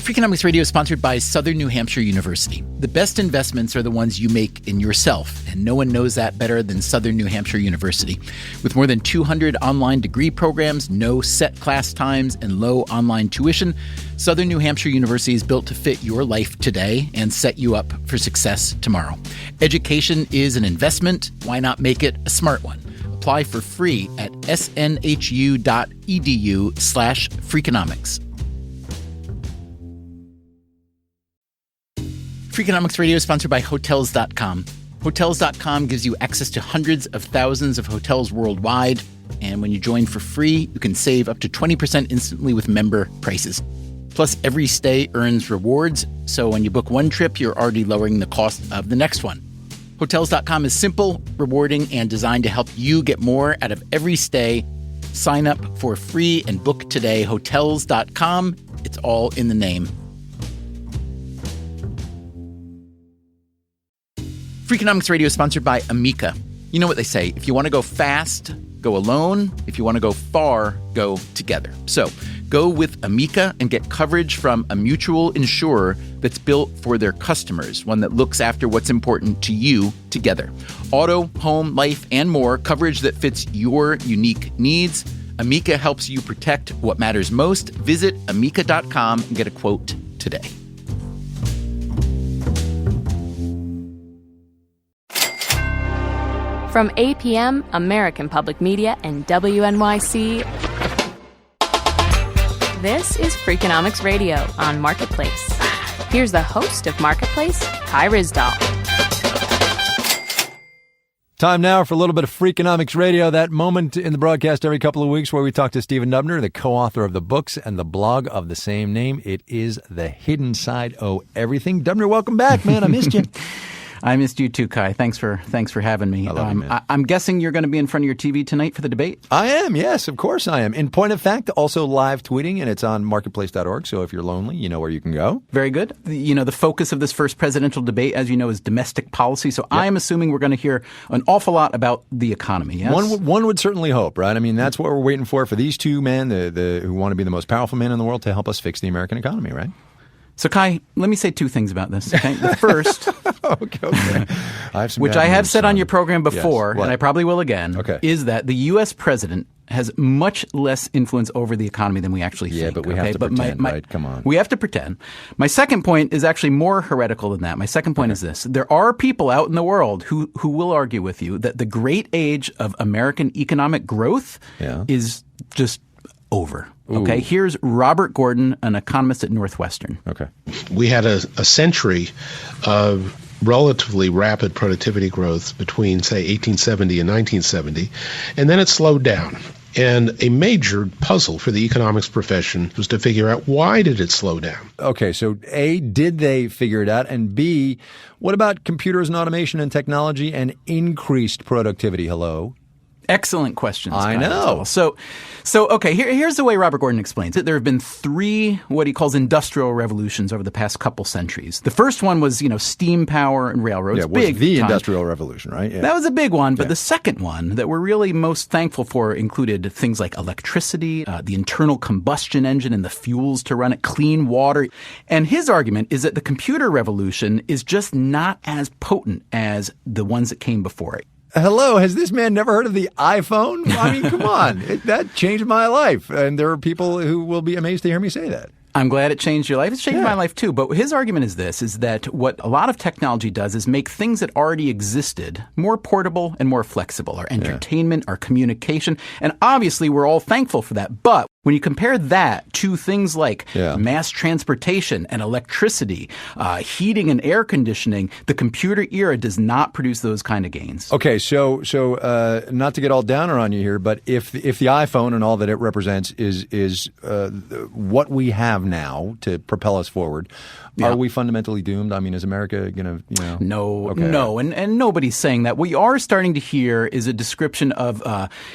Freakonomics Radio is sponsored by Southern New Hampshire University. The best investments are the ones you make in yourself, and no one knows that better than Southern New Hampshire University. With more than 200 online degree programs, no set class times, and low online tuition, Southern New Hampshire University is built to fit your life today and set you up for success tomorrow. Education is an investment. Why not make it a smart one? Apply for free at snhu.edu/Freakonomics. Freakonomics Radio is sponsored by Hotels.com. Hotels.com gives you access to hundreds of thousands of hotels worldwide. And when you join for free, you can save up to 20% instantly with member prices. Plus, every stay earns rewards. So when you book one trip, you're already lowering the cost of the next one. Hotels.com is simple, rewarding, and designed to help you get more out of every stay. Sign up for free and book today. Hotels.com. It's all in the name. Freakonomics Radio is sponsored by Amica. You know what they say, if you want to go fast, go alone. If you want to go far, go together. So go with Amica and get coverage from a mutual insurer that's built for their customers, one that looks after what's important to you together. Auto, home, life, and more, coverage that fits your unique needs. Amica helps you protect what matters most. Visit amica.com and get a quote today. From APM, American Public Media, and WNYC, this is Freakonomics Radio on Marketplace. Here's the host of Marketplace, Kai Ryssdal. Time now for a little bit of Freakonomics Radio, that moment in the broadcast every couple of weeks where we talk to Stephen Dubner, the co-author of the books and the blog of the same name. It is The Hidden Side of Everything. Dubner, welcome back, man. I missed you. I missed you too, Kai. Thanks for having me. I love you, man. I'm guessing you're going to be in front of your TV tonight for the debate? I am, yes, of course I am. In point of fact, also live tweeting, and it's on marketplace.org, so if you're lonely, you know where you can go. Very good. You know, the focus of this first presidential debate, as you know, is domestic policy, so yep. I am assuming we're going to hear an awful lot about the economy, yes? One would certainly hope, right? I mean, that's what we're waiting for these two men, who want to be the most powerful men in the world, to help us fix the American economy, right? So, Kai, let me say two things about this. Okay? The first, okay. Which I have said on your program before, yes. and I probably will again, okay. is that the U.S. president has much less influence over the economy than we actually think. Yeah, but we have to pretend, right? Come on. We have to pretend. My second point is actually more heretical than that. My second point is this. There are people out in the world who will argue with you that the great age of American economic growth is just over. Okay, here's Robert Gordon, an economist at Northwestern. Okay. We had a century of relatively rapid productivity growth between, say, 1870 and 1970, and then it slowed down. And a major puzzle for the economics profession was to figure out, why did it slow down? Okay, so A, did they figure it out? And B, what about computers and automation and technology and increased productivity? Hello? Excellent questions. I know. So okay, here's the way Robert Gordon explains it. There have been three what he calls industrial revolutions over the past couple centuries. The first one was, steam power and railroads. Yeah, was the Industrial Revolution, right? Yeah. That was a big one. But the second one that we're really most thankful for included things like electricity, the internal combustion engine and the fuels to run it, clean water. And his argument is that the computer revolution is just not as potent as the ones that came before it. Hello, has this man never heard of the iPhone? I mean, come on. That changed my life. And there are people who will be amazed to hear me say that. I'm glad it changed your life. It's changed my life too. But his argument is this, is that what a lot of technology does is make things that already existed more portable and more flexible. Our entertainment, our communication. And obviously we're all thankful for that. But when you compare that to things like mass transportation and electricity, heating and air conditioning, the computer era does not produce those kind of gains. Okay, so not to get all downer on you here, but if the iPhone and all that it represents is what we have now to propel us forward, are we fundamentally doomed? I mean, is America going to, No, and nobody's saying that. What you are starting to hear is a description of,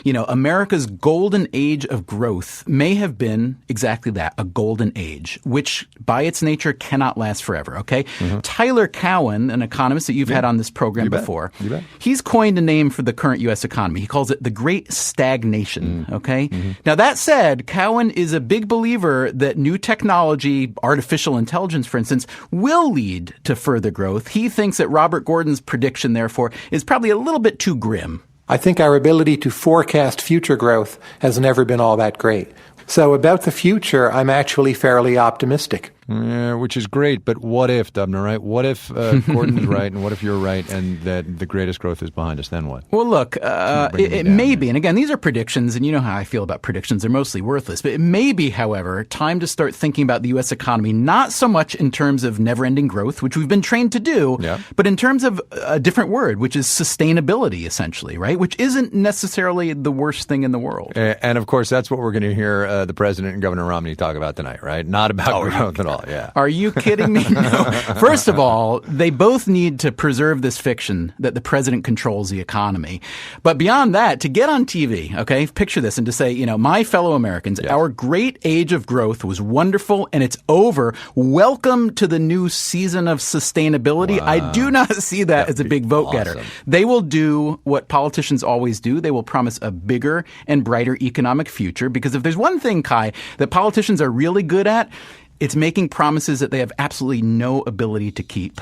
America's golden age of growth may have been exactly that, a golden age, which by its nature cannot last forever, okay? Tyler Cowen, an economist that you've had on this program before, he's coined a name for the current U.S. economy. He calls it the Great Stagnation, okay? Now, that said, Cowen is a big believer that new technology, artificial intelligence, for instance, will lead to further growth. He thinks that Robert Gordon's prediction, therefore, is probably a little bit too grim. I think our ability to forecast future growth has never been all that great. So about the future, I'm actually fairly optimistic. Yeah, which is great, but what if, Dubner, right? What if Gordon's right, and what if you're right, and that the greatest growth is behind us? Then what? Well, look, it may be, and again, these are predictions, and you know how I feel about predictions. They're mostly worthless. But it may be, however, time to start thinking about the U.S. economy, not so much in terms of never-ending growth, which we've been trained to do, but in terms of a different word, which is sustainability, essentially, right? Which isn't necessarily the worst thing in the world. And of course, that's what we're going to hear the president and Governor Romney talk about tonight, right? Not about growth at all. Yeah. Are you kidding me? No. First of all, they both need to preserve this fiction that the president controls the economy. But beyond that, to get on TV, okay, picture this, and to say, my fellow Americans, our great age of growth was wonderful and it's over. Welcome to the new season of sustainability. Wow. I do not see that as a big vote getter. They will do what politicians always do. They will promise a bigger and brighter economic future, because if there's one thing, Kai, that politicians are really good at, it's making promises that they have absolutely no ability to keep.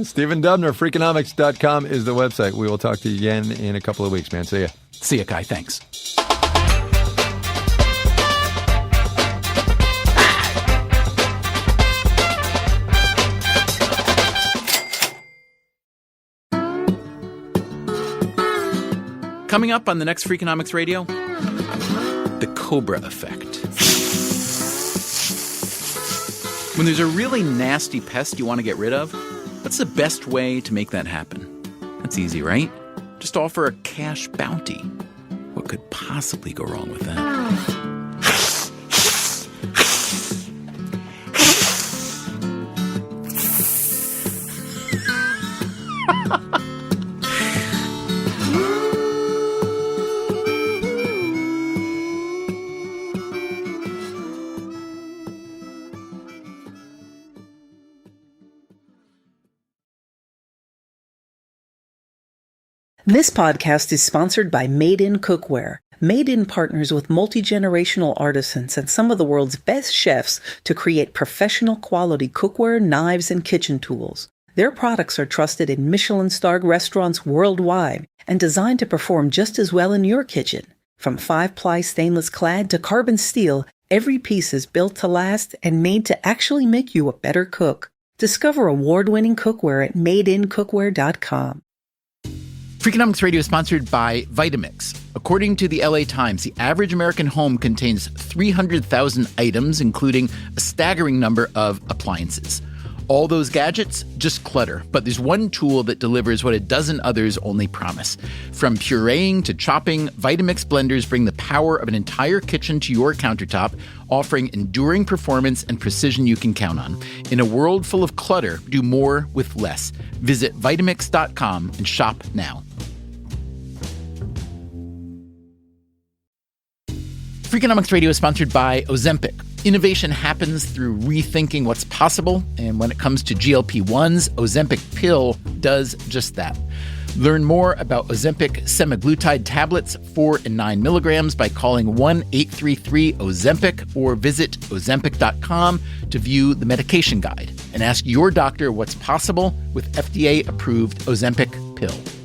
Stephen Dubner, Freakonomics.com is the website. We will talk to you again in a couple of weeks, man. See ya. See ya, Kai. Thanks. Coming up on the next Freakonomics Radio, the Cobra effect. When there's a really nasty pest you want to get rid of, what's the best way to make that happen? That's easy, right? Just offer a cash bounty. What could possibly go wrong with that? This podcast is sponsored by Made In Cookware. Made In partners with multi-generational artisans and some of the world's best chefs to create professional quality cookware, knives, and kitchen tools. Their products are trusted in Michelin-starred restaurants worldwide and designed to perform just as well in your kitchen. From 5-ply stainless clad to carbon steel, every piece is built to last and made to actually make you a better cook. Discover award-winning cookware at madeincookware.com. Freakonomics Radio is sponsored by Vitamix. According to the LA Times, the average American home contains 300,000 items, including a staggering number of appliances. All those gadgets, just clutter. But there's one tool that delivers what a dozen others only promise. From pureeing to chopping, Vitamix blenders bring the power of an entire kitchen to your countertop, offering enduring performance and precision you can count on. In a world full of clutter, do more with less. Visit Vitamix.com and shop now. Freakonomics Radio is sponsored by Ozempic. Innovation happens through rethinking what's possible, and when it comes to GLP-1s, Ozempic Pill does just that. Learn more about Ozempic semaglutide tablets, 4 and 9 milligrams, by calling 1-833-OZEMPIC or visit Ozempic.com to view the medication guide and ask your doctor what's possible with FDA-approved Ozempic Pill.